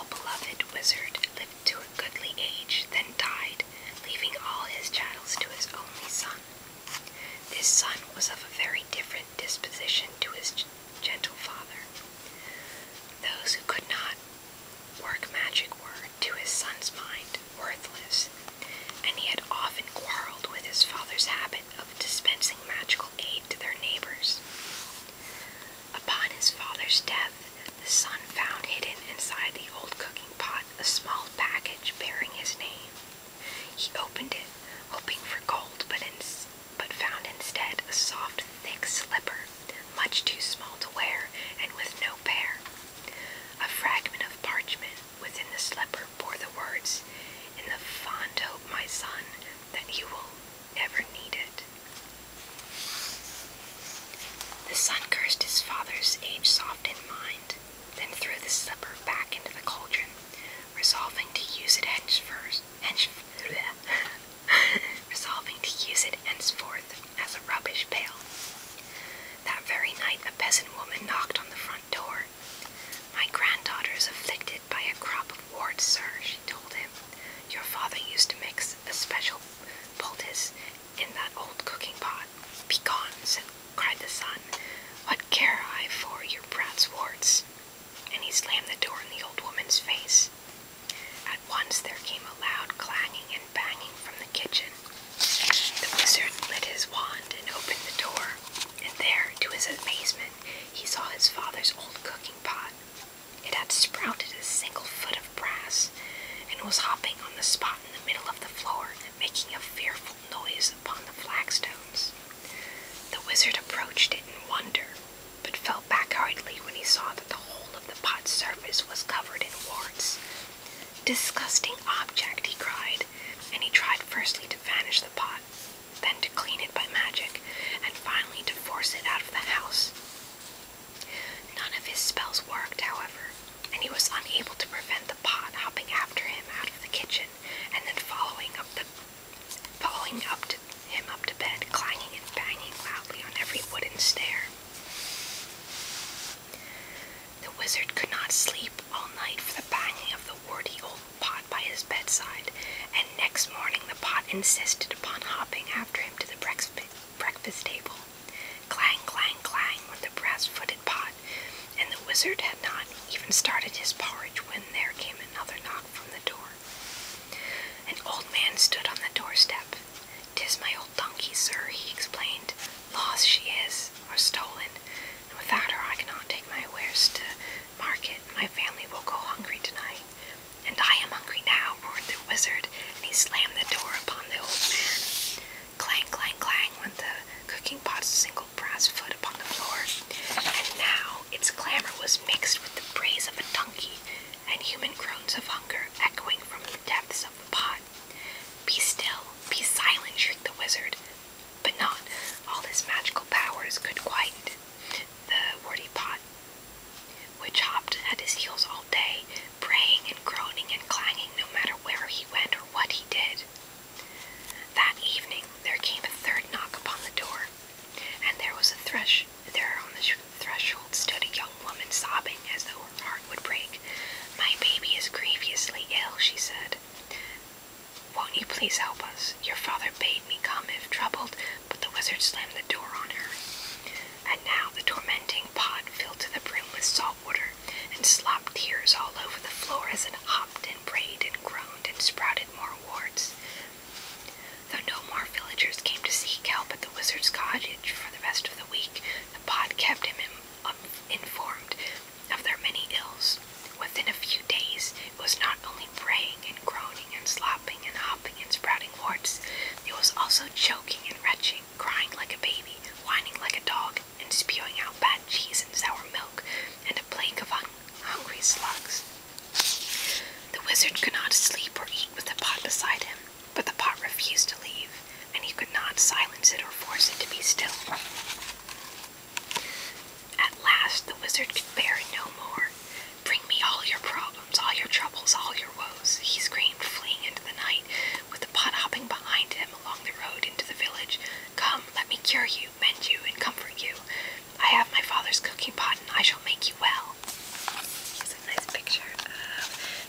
well-beloved wizard lived to a goodly age, then died, leaving all his chattels to his only son. This son was of a very different disposition to his gentle father. Those who could not work magic were, to his son's mind, worthless, and he had often quarreled with his father's habit of dispensing magical aid to their neighbors. Upon his father's death, the son found hidden inside the old cooking pot a small package bearing his name. He opened it, hoping for gold, but found instead a soft, thick slipper, much too small to wear and with no pair. A fragment of parchment within the slipper bore the words, "In the fond hope, my son, that you will never need it." The son cursed his father's age-softened mind, then threw the slipper back into the cauldron, resolving to use it henceforth as a rubbish pail. That very night a peasant woman knocked on the front door. "My granddaughter is afflicted by a crop of warts, sir," she told him. "Your father used to mix a special poultice in that old cooking pot." "Begone," cried the son. "What care I for your brat's warts?" And he slammed the door in the old woman's face. At once there came a loud clanging and banging from the kitchen. The wizard lit his wand and opened the door, and there, to his amazement, he saw his father's old cooking pot. It had sprouted a single foot of brass, and was hopping on the spot in the middle of the floor, making a fearful noise upon the flagstones. The wizard approached it in wonder, but fell back hurriedly when he saw that the whole of the pot's surface was covered in warts. "Disgusting object," he cried, and he tried firstly to vanish the pot, then to clean it by magic, and finally to force it out of the house. None of his spells worked, however, and he was unable to prevent the pot hopping after him out of the kitchen, and then following him up to bed, clanging and banging loudly on every wooden stair. The wizard could not sleep all night for the banging of the warty old pot by his bedside, and next morning the pot insisted upon hopping after him to the breakfast table. Clang, clang, clang went the brass-footed pot, and the wizard had not even started his porridge when there came another knock from the door. An old man stood on the doorstep. "'Tis my old donkey, sir," he explained. "Lost she is, or stolen, and without her I cannot take my wares to market. My family will go hungry tonight." "And I am hungry now," roared the wizard, and he slammed the door upon the old man. Clang, clang, clang went the cooking pot's single brass foot upon the floor, and now its clamor was mixed with the brays of a donkey, and human groans of hunger echoing from the depths of the pot. "Be still, be silent," shrieked the wizard, but not all his magical powers could quiet the warty pot, which hopped at his heels all day, braying and groaning and clanging no matter where he went or what he did. That evening there came a third knock upon the door, and there on the threshold stood a young woman sobbing as though her heart would break. "My baby is grievously ill," she said. "Won't you please help us? Your father bade me come if troubled," but the wizard slammed the door on her. And now the tormenting pot filled to the brim with salt water, and slopped tears all over the floor as it hopped and brayed and groaned and sprouted more warts. Though no more villagers came to seek help at the wizard's cottage for the rest of the week, the pot kept him informed of their many ills. Within a few days, it was not only braying and groaning and slopping and hopping and sprouting warts, it was also choking and retching, crying like a baby, whining like a dog, and spewing out bad cheese and sour milk, and a plague of hungry slugs. The wizard could not sleep or eat with the pot beside him, but the pot refused to leave, and he could not silence it or force it to be still. At last the wizard could bear it no more. "Bring me all your problems, all your troubles, all your woes," he screamed, fleeing into the night, with the pot hopping behind him along the road into the village. "Come, let me cure you, mend you, and comfort you. I have my father's cooking pot, and I shall make you well." Here's a nice picture of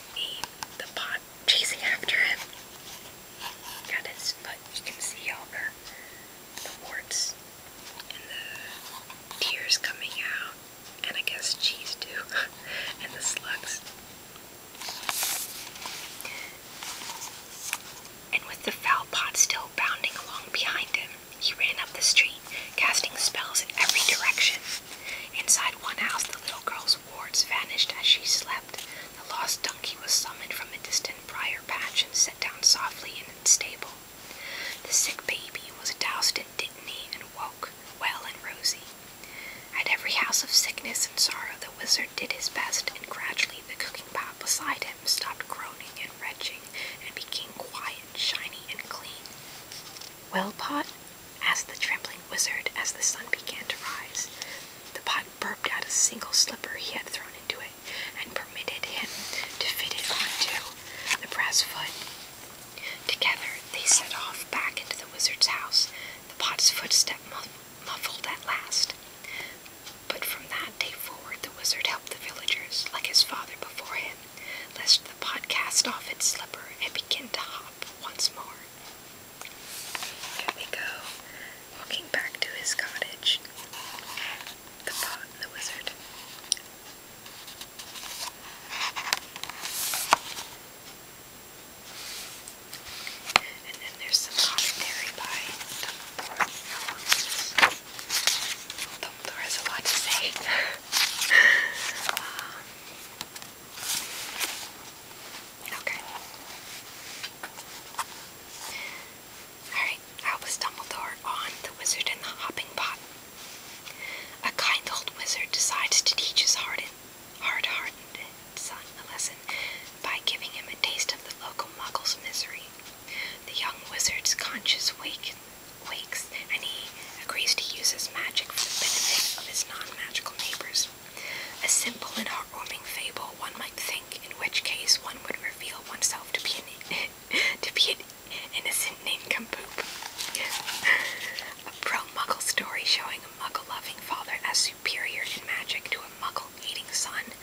"Well, Pot?" asked the trembling wizard as the sun began to rise. The pot burped out a single slipper he had thrown into it, and permitted him to fit it onto the brass foot. Together they set off back into the wizard's house, the pot's footstep muffled at last. But from that day forward the wizard helped the villagers, like his father before him, lest the pot cast off its slipper and begin to hop once more. Here we go, walking back to his cottage. The pot and the wizard. And then there's some commentary by Dumbledore. Dumbledore has a lot to say. Okay. Alright, that was Dumbledore on The Wizard and the Hopping Pot. A kind old wizard decides to teach his hard-hardened son a lesson by giving him a taste of the local muggle's misery. The young wizard's conscience wakes, and he agrees to use his magic for the benefit of his non-magical neighbors. A simple and heartwarming fable, one might think, in which case one would reveal oneself to be an innocent nincompoop. A pro-muggle story showing a muggle-loving father as superior in magic to a muggle-hating son.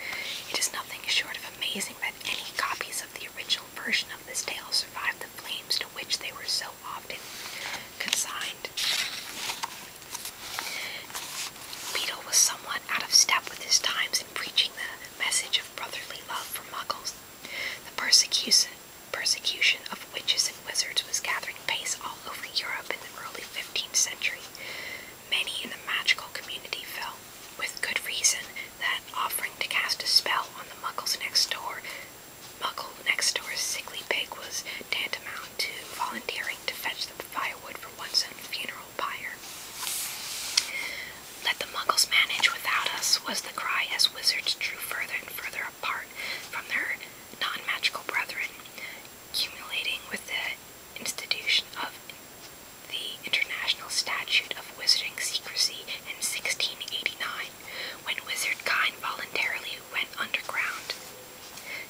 It is nothing short of amazing that any copies of the original version of this tale survived the flames to which they were so often consigned. Beedle was somewhat out of step with his times in preaching the message of brotherly love for muggles. The persecution of witches and wizards was gathering pace all over Europe in the early 15th century. Many in the magical community felt, with good reason, that offering to cast a spell on the muggle next door's sickly pig was tantamount to volunteering to fetch the firewood for one's own funeral pyre. "Let the muggles manage without us," was the cry as wizards drew further and further apart from their non-magical brethren, culminating with the institution of the International Statute of Wizarding Secrecy in 1689, when wizardkind voluntarily went underground.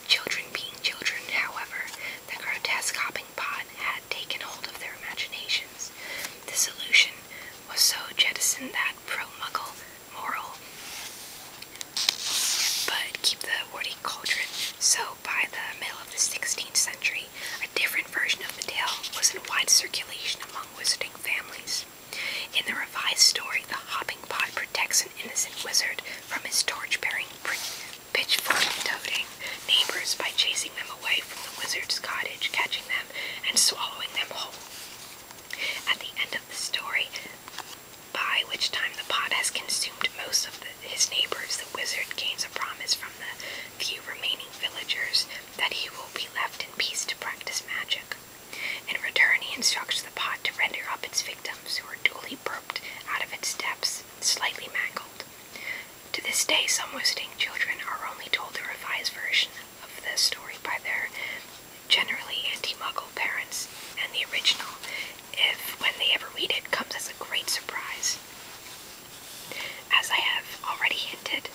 Children being children, however, the grotesque hopping pot had taken hold of their imaginations. The solution was so jettisoned that pro-muggle moral, but keep the wordy cauldron. So by the middle of the 16th century, a different version of the tale was in wide circulation among wizarding families. In the revised story, the hopping pot protects an innocent wizard from his torch-bearing, pitchfork-toting neighbors by chasing them away from the wizard's cottage, catching them, and swallowing them whole. At the end of the story, by which time the pot has consumed most of his neighbors, the wizard gains a promise from the few remaining villagers that he will be left in peace to practice magic. In return, he instructs the pot to render up its victims, who are duly burped out of its depths, slightly mangled. To this day, some wizarding children are only told the revised version of the story by their generally anti-muggle parents, and the original, if when they ever read it, comes as a great surprise. As I have already hinted,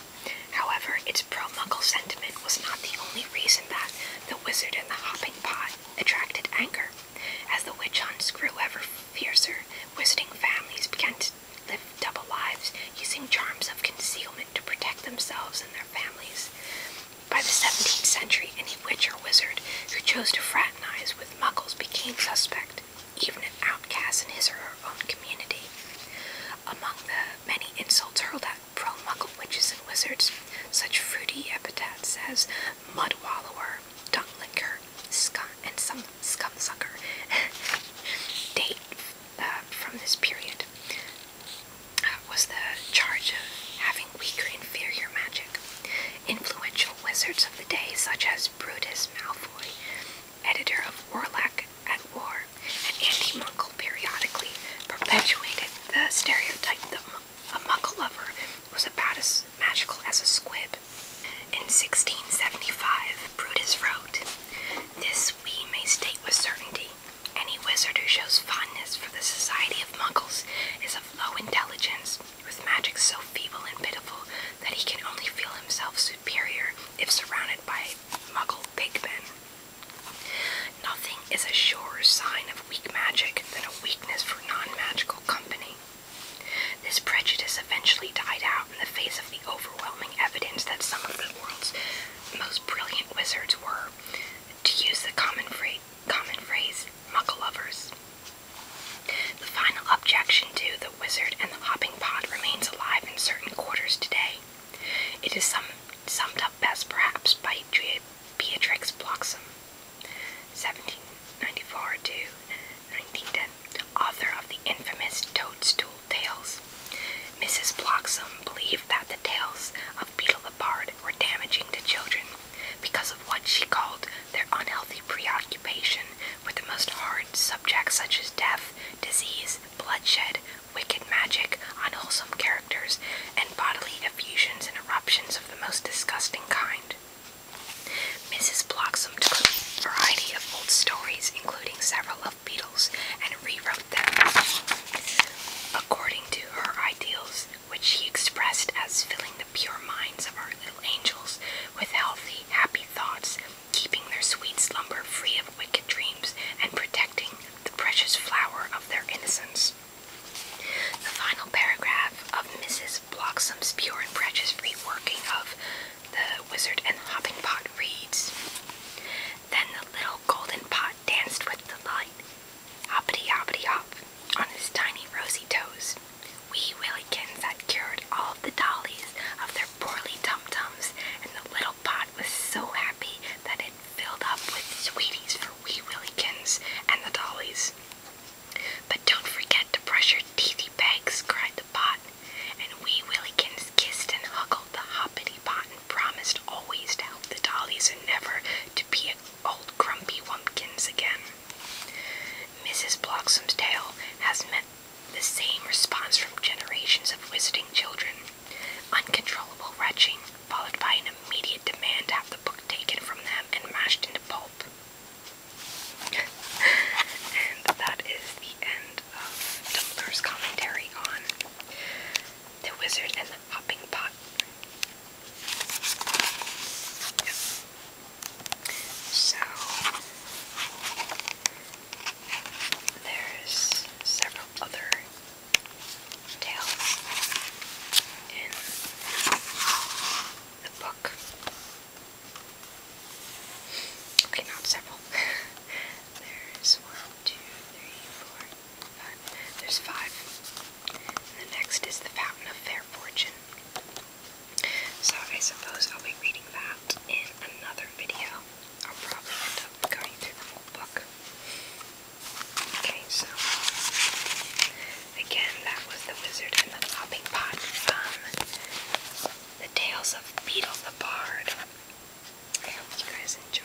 however, its pro-muggle sentiment was not the only reason that The Wizard and the Hopping Pot attracted anger. As the witch hunts grew ever fiercer, wizarding families began to live double lives, using charms of concealment to protect themselves and their families. By the 17th century, any witch or wizard who chose to fraternize with muggles became suspect, even an outcast in his or her own community. Among the many insults hurled at pro-muggle witches and wizards, such fruity epithets as mud-wallower, dung-licker, and some scum-sucker date from this period. Was the charge of having weak or inferior magic. Influential wizards of the day, such as Brutus Malfoy, editor of Warlock at War, old stories, including several of Beedle's, and rewrote them according to her ideals, which she expressed as filling the pure minds of our little angels with healthy, happy thoughts, keeping their sweet slumber free of wicked dreams, and protecting the precious flower of their innocence. The final paragraph of Mrs. Bloxam's pure and precious reworking of The Wizard and the Hopping Pot reads, "Then the little golden pot danced with delight, hoppity hoppity hop, on his tiny rosy toes. Wee Willykins had cured all of the dollies of their poorly tum-tums, and the little pot was so happy that it filled up with sweeties for Wee Willykins and the dollies. But don't forget to brush your teethy pegs," cried the pot, and Wee Willykins kissed and huggled the hoppity pot and promised always to help the dollies and never to be old grumpy wumpkins again. Mrs. Bloxam's tale has met the same response from generations of wizarding children. Uncontrollable retching, followed by an immediate demand to have the book taken from them and mashed into pulp. And that is the end of Dumbledore's commentary on The Wizard and the Hopping Pot. Yep. So, there's several other tales in the book. Okay, not several. There's 1, 2, 3, 4, 5. There's 5. And the next is The Fountain of Fair Fortune. So I suppose I'll be reading that in another video. I'll probably end up going through the whole book. Okay, so again, that was The Wizard and the Hopping Pot from The Tales of Beedle the Bard. I hope you guys enjoyed